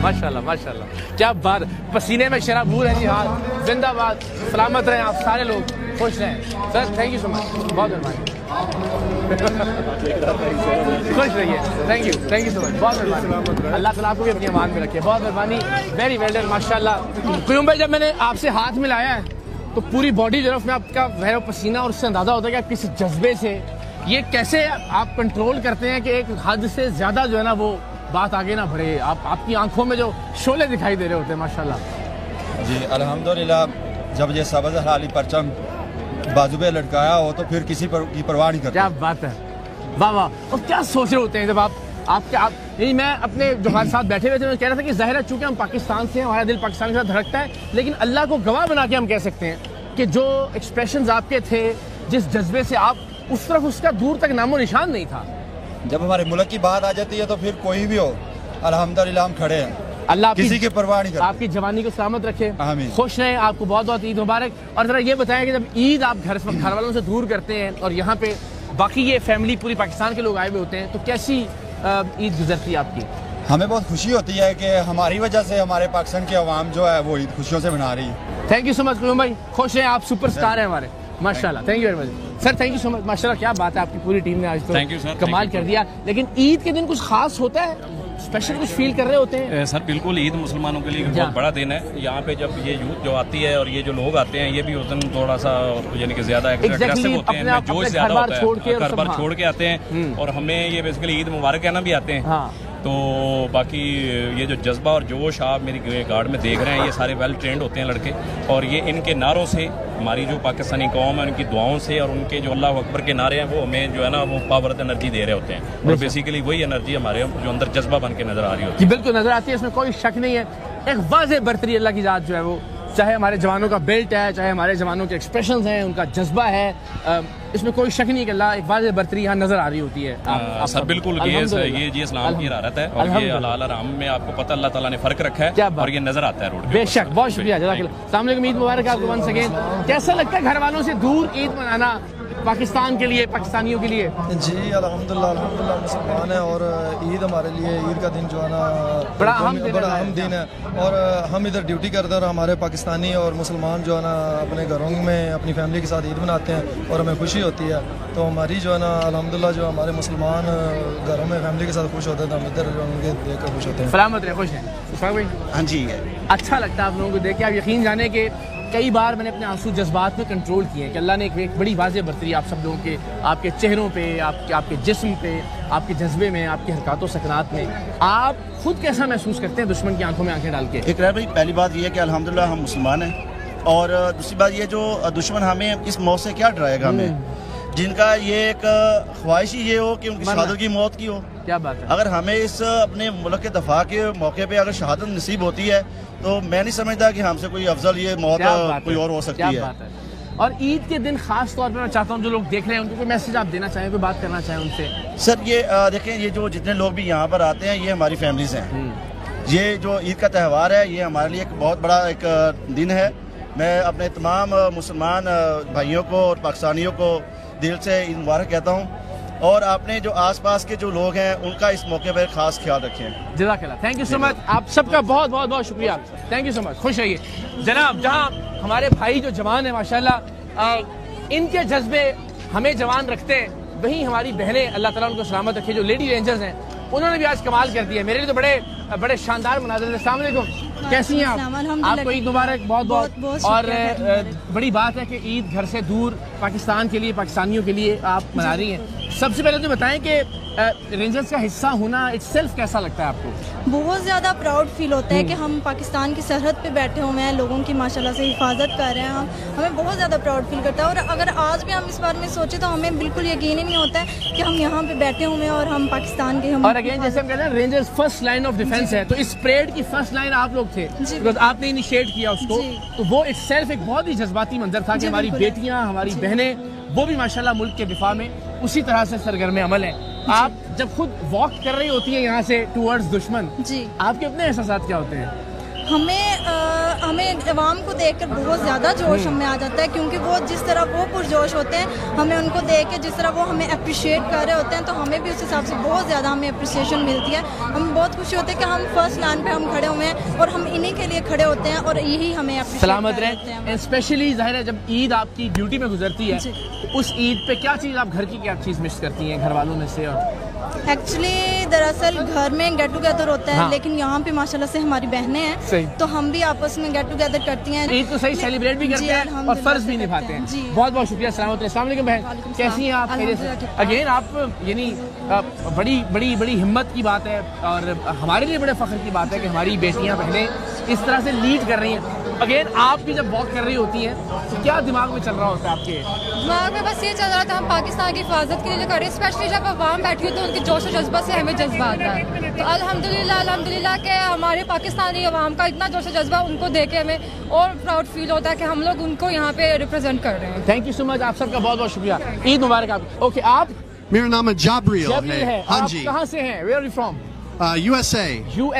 माशाल्लाह माशाल्लाह, क्या बात, पसीने में शराबूर है जी। हाँ, जिंदाबाद, सलामत रहें आप सारे लोग, खुश रहें sir. Thank you so much, बहुत मेहरबानी, खुश रहिए। थैंक यू सो मच, बहुत मेहरबानी। अल्लाह ताला आपको भी अपनी अमान में रखे, बहुत मेहरबानी। वेरी वेल डन, माशाल्लाह। क्यों भाई, जब मैंने आपसे हाथ मिलाया है तो पूरी बॉडी जो है आपका वह पसीना, और उससे अंदाजा होता है कि आप किस जज्बे से, ये कैसे आप कंट्रोल करते हैं कि एक हद से ज्यादा जो है ना वो बात आगे ना बढ़े। आपकी आंखों में जो शोले दिखाई दे रहे होते हैं माशाल्लाह। जी अल्हम्दुलिल्लाह, जब ये सब्ज़ हलाली परचम बाजू पे लटकाया हो तो फिर किसी पर की परवाह नहीं करते। क्या बात है, वाह वाह। और क्या सोच रहे होते हैं जब नहीं, मैं अपने जो हमारे साथ बैठे हुए थे, मैं कह रहा था कि ज़ाहिर है चूंकि हम पाकिस्तान से हैं, हमारा दिल पाकिस्तान के साथ धड़कता है, लेकिन अल्लाह को गवाह बना के हम कह सकते हैं कि जो एक्सप्रेशंस आपके थे, जिस जज्बे से आप उस तरफ, उसका दूर तक नामो निशान नहीं था। जब हमारे मुल्क की बात आ जाती है तो फिर कोई भी हो, अल्हम्दुलिल्लाह हम खड़े हैं, अल्लाह किसी की परवाह नहीं करते। आपकी जवानी को सलामत रखे, आमीन। खुश रहें, आपको बहुत बहुत ईद मुबारक। और जरा ये बताएं कि जब ईद आप घर वालों से दूर करते हैं और यहाँ पे बाकी ये फैमिली पूरी पाकिस्तान के लोग आए हुए होते हैं, तो कैसी ईद गुजरती है आपकी? हमें बहुत खुशी होती है कि हमारी वजह से हमारे पाकिस्तान की आवाम जो है वो ईद खुशियों से मना रही है। थैंक यू सो मच भाई, खुश हैं आप, सुपरस्टार हैं हमारे माशाल्लाह। Thank you very much sir, thank you so much. माशाल्लाह, क्या बात है, आपकी पूरी टीम ने आज तो थैंक यू सर, कमाल कर दिया। लेकिन ईद के दिन कुछ खास होता है, स्पेशल कुछ फील कर रहे होते हैं? सर बिल्कुल, ईद मुसलमानों के लिए बहुत बड़ा दिन है। यहाँ पे जब ये यूथ जो आती है और ये जो लोग आते हैं, ये भी उस दिन थोड़ा सा यानी कि ज्यादा एग्रेसिव होते हैं, जोश ज्यादा होता है, घर बार छोड़ के आते हैं और हमें ये बेसिकली ईद मुबारक कहना भी आते हैं। तो बाकी ये जो जज्बा और जोश आप मेरी गार्ड में देख रहे हैं, ये सारे वेल ट्रेंड होते हैं लड़के, और ये इनके नारों से, हमारी जो पाकिस्तानी कौम है उनकी दुआओं से और उनके जो अल्लाह अकबर के नारे हैं, वो हमें जो है ना वो पावर एनर्जी दे रहे होते हैं। और बेसिकली वही एनर्जी हमारे जो अंदर जज्बा बन के नजर आ रही होती है। बिल्कुल नजर आती है, इसमें कोई शक नहीं है। एक वाज़ेह बरतरी अल्लाह की जात जो है वो, चाहे हमारे जवानों का बेल्ट है, चाहे हमारे जवानों के एक्सप्रेशंस हैं, उनका जज्बा है, इसमें कोई शक नहीं कि अल्लाह एक वाज़ेह बरतरी यहाँ नजर आ रही होती है। सर बिल्कुल, ये जी इस्लाम की इरादत है और ये हलाल हराम में आपको पता अल्लाह ताला ने फर्क रखा है और ये नजर आता है रोड पे। बेशक, बहुत शुक्रिया, जज़ाकल्लाह। अस्सलाम वालेकुम, ईद मुबारक आपको वंस अगेन। कैसा लगता है घर वालों से दूर ईद मनाना पाकिस्तान के लिए, पाकिस्तानियों के लिए? जी अल्हम्दुलिल्लाह मुसलमान है और ईद हमारे लिए, ईद का दिन जो है ना बड़ा अहम दिन है और हम इधर ड्यूटी करते हैं और हमारे पाकिस्तानी और मुसलमान जो है ना अपने घरों में अपनी फैमिली के साथ ईद मनाते हैं और हमें खुशी होती है। तो हमारी जो है ना अल्हम्दुलिल्लाह जो हमारे मुसलमान घरों में फैमिली के साथ खुश होते हैं, तो हम इधर जो उनके देख कर खुश होते हैं। सलामत रहे, खुश हैं? हाँ जी, अच्छा लगता है आप लोगों को देख के। आप यकीन जाने के कई बार मैंने अपने आंसू जज्बात में कंट्रोल किए हैं कि अल्लाह ने एक बड़ी वाज़ेह बरतरी आप सब लोगों के, आपके चेहरों पे, आपके जिस्म पे, आपके जज्बे में, आपकी हरकतों सकनात में। आप खुद कैसा महसूस करते हैं दुश्मन की आंखों में आंखें डाल के? इकरार भाई, पहली बात ये है कि अल्हम्दुलिल्लाह हम मुसलमान हैं और दूसरी बात ये जो दुश्मन हमें इस मौत से क्या डराएगा, हमें जिनका ये एक ख्वाहिश ही ये हो कि उनकी शहादत की मौत की हो। क्या बात है। अगर हमें इस अपने मुल्क के दफा के मौके पे अगर शहादत नसीब होती है तो मैं नहीं समझता कि हमसे कोई अफजल ये मौत कोई और हो सकती है। और ईद के दिन खास तौर पर मैं चाहता हूँ जो लोग देख रहे हैं उनको कोई मैसेज आप देना चाहें, कोई बात करना चाहें उनसे? सर ये देखें, ये जो जितने लोग भी यहाँ पर आते हैं ये हमारी फैमिलीज हैं। ये जो ईद का त्यौहार है ये हमारे लिए एक बहुत बड़ा एक दिन है। मैं अपने तमाम मुसलमान भाइयों को और पाकिस्तानियों को दिल से ईद मुबारक कहता हूँ और आपने जो आसपास के जो लोग हैं उनका इस मौके पर खास ख्याल रखें। जज़ाकल्लाह, थैंक यू सो मच, आप सबका बहुत बहुत बहुत शुक्रिया, थैंक यू सो मच, खुश रहिए जनाब। जहाँ हमारे भाई जो जवान है माशाल्लाह, इनके जज्बे हमें जवान रखते हैं, वहीं हमारी बहनें अल्लाह ताला उनको सलामत रखे जो लेडी रेंजर्स हैं, उन्होंने भी आज कमाल कर दिया। मेरे लिए तो बड़े शानदार मनाज़िर थे। अस्सलाम वालेकुम, कैसी हैं आप? आपको ईद मुबारक बहुत बहुत। और बड़ी बात है कि ईद घर से दूर पाकिस्तान के लिए, पाकिस्तानियों के लिए आप मना रही हैं। सबसे पहले तो बताएं कि रेंजर्स का हिस्सा होना इटसेल्फ कैसा लगता है आपको? बहुत ज़्यादा प्राउड फील होता है कि हम पाकिस्तान की सरहद पे बैठे हुए हैं, लोगों की माशाल्लाह से हिफाजत कर रहे हैं। हमें बहुत ज़्यादा प्राउड फील करता है और अगर आज भी हम इस बारे में सोचे तो हमें बिल्कुल यकीन ही नहीं होता है कि हम यहाँ पे बैठे हुए हैं और हम पाकिस्तान के और अगेन जैसे हम कहते हैं rangers first line of defence है, तो इस परेड की फर्स्ट लाइन आप लोग थे, बिकॉज आपने इनिशिएट किया उसको, तो वो इटसेल्फ एक बहुत ही जज्बाती मंजर था कि हमारी बेटियां, हमारी बहनें, वो भी माशाल्लाह मुल्क के दिफा में उसी तरह से सरगर्म अमल है। आप जब खुद वॉक कर रही होती है यहाँ से टूवर्ड्स दुश्मन, आपके अपने एहसास क्या होते हैं? हमें अवाम को देखकर बहुत ज़्यादा जोश हमें आ जाता है, क्योंकि वो जिस तरह वो पुरजोश होते हैं, हमें उनको देख के जिस तरह वो हमें अप्रिशिएट कर रहे होते हैं, तो हमें भी उस हिसाब से बहुत ज़्यादा हमें अप्रिसिएशन मिलती है। हमें बहुत खुशी होती है कि हम फर्स्ट लाइन पे हम खड़े हुए हैं और हम इन्हीं के लिए खड़े होते हैं और यही हमें सलामत रहे। स्पेशली ज़ाहिर है जब ईद आपकी ड्यूटी में गुजरती है, उस ईद पे क्या चीज़ आप घर की क्या चीज़ मिस करती हैं घर वालों में से? और एक्चुअली दरअसल घर में गेट टुगेदर होता है, हाँ। लेकिन यहाँ पे माशाल्लाह से हमारी बहनें हैं, तो हम भी आपस में गेट टुगेदर करती हैं। ईद तो सही सेलिब्रेट भी करते हैं और फर्ज भी निभाते हैं। बहुत बहुत शुक्रिया। अस्सलाम वालेकुम बहन, कैसी हैं आप? अगेन आप यानी बड़ी बड़ी बड़ी हिम्मत की बात है और हमारे लिए बड़े फख्र की बात है कि हमारी बेटियां बहनें इस तरह से लीड कर रही हैं। अगेन आप भी जब वॉक कर रही होती हैं तो क्या दिमाग में चल रहा होता है आपके? दिमाग में बस ये चल रहा था हम पाकिस्तान की हिफाजत के लिए कर रहे हैं, स्पेशली जब अवाम बैठी हो तो उनके जोश और जज्बा से हमें जज्बा आता है। तो अल्हम्दुलिल्लाह के हमारे पाकिस्तानी अवाम का इतना जोश और जज्बा, उनको देख के हमें और प्राउड फील होता है कि हम लोग उनको यहाँ पे रिप्रेजेंट कर रहे हैं। थैंक यू सो मच, आप सबका बहुत बहुत शुक्रिया। ईद मुबारक आपको। ओके, आप? मेरा नाम है जाब्रिल है। हाँ आप जी। कहाँ से हैं? Where are you from? USA.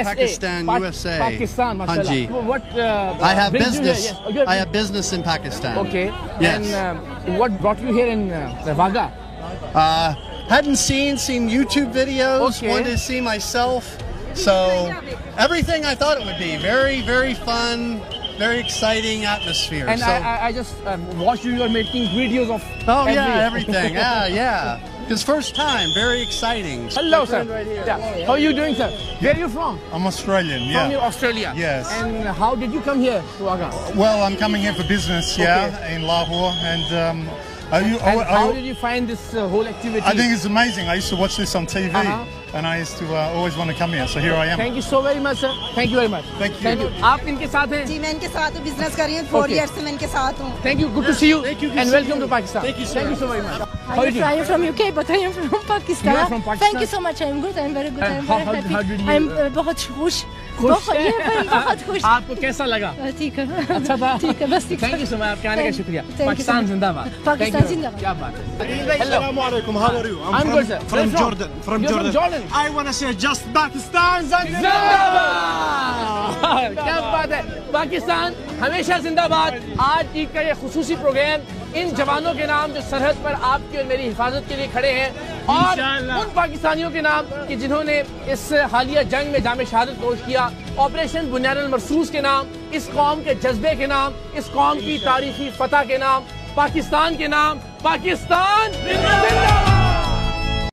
Pakistan, USA. Pakistan, हाँ जी। What? I have brings you business. here? Yes. I have business in Pakistan. Okay. Yes. And what brought you here in Wagah? Hadn't seen YouTube videos. Okay. Wanted to see myself. So everything I thought it would be. Very, very fun. Very exciting atmosphere. And so, I just watched you are making videos of. Oh yeah, everything. Yeah. His first time, very exciting. Hello, sir. Yeah. How are you doing, sir? Where are you from? I'm Australian, yeah. From Australia? Yes. And how did you come here to Wagah? Well, I'm coming here for business, in Lahore. And how did you find this whole activity? I think it's amazing. I used to watch this on TV. And I used to always want to come here, so here I am. Thank you so very much, sir. Thank you very much. Thank you. आप इनके साथ हैं? जी, मैं इनके साथ हूँ, business कर रही हूँ, 4 years से मैं इनके साथ हूँ। Thank you, good to see you, and welcome to Pakistan. Thank you so very much. How are you doing? I am from UK, but I am from Pakistan. You are from Pakistan? Thank you so much. I am good. I am very good. I am very happy. How did you? I am बहुत खुश। बहुत खुश। आपको कैसा लगा? ठीक है। अच्छा था? ठीक है, बस ठीक है। Thank you so much. आपके आने का शुक्रिया। पाकिस्तान जिंदाबाद। पाकिस्तान जिंदाबाद। क्या बात है? Assalamu alaikum. How are you? I'm good, sir. From Jordan. From Jordan. I want to say just Pakistan जिंदाबाद। क्या बात है? पाकिस्तान हमेशा जिंदाबाद। आज ईद का ये खुसूसी प्रोग्राम इन जवानों के नाम जो सरहद पर आपकी और मेरी हिफाजत के लिए खड़े हैं, और उन पाकिस्तानियों के नाम कि जिन्होंने इस हालिया जंग में जामे शहादत नोश किया, ऑपरेशन बुनियाद मरसूस के नाम, इस कौम के जज्बे के नाम, इस कौम की तारीखी फतह के नाम, पाकिस्तान के नाम। पाकिस्तान जिंदाबाद।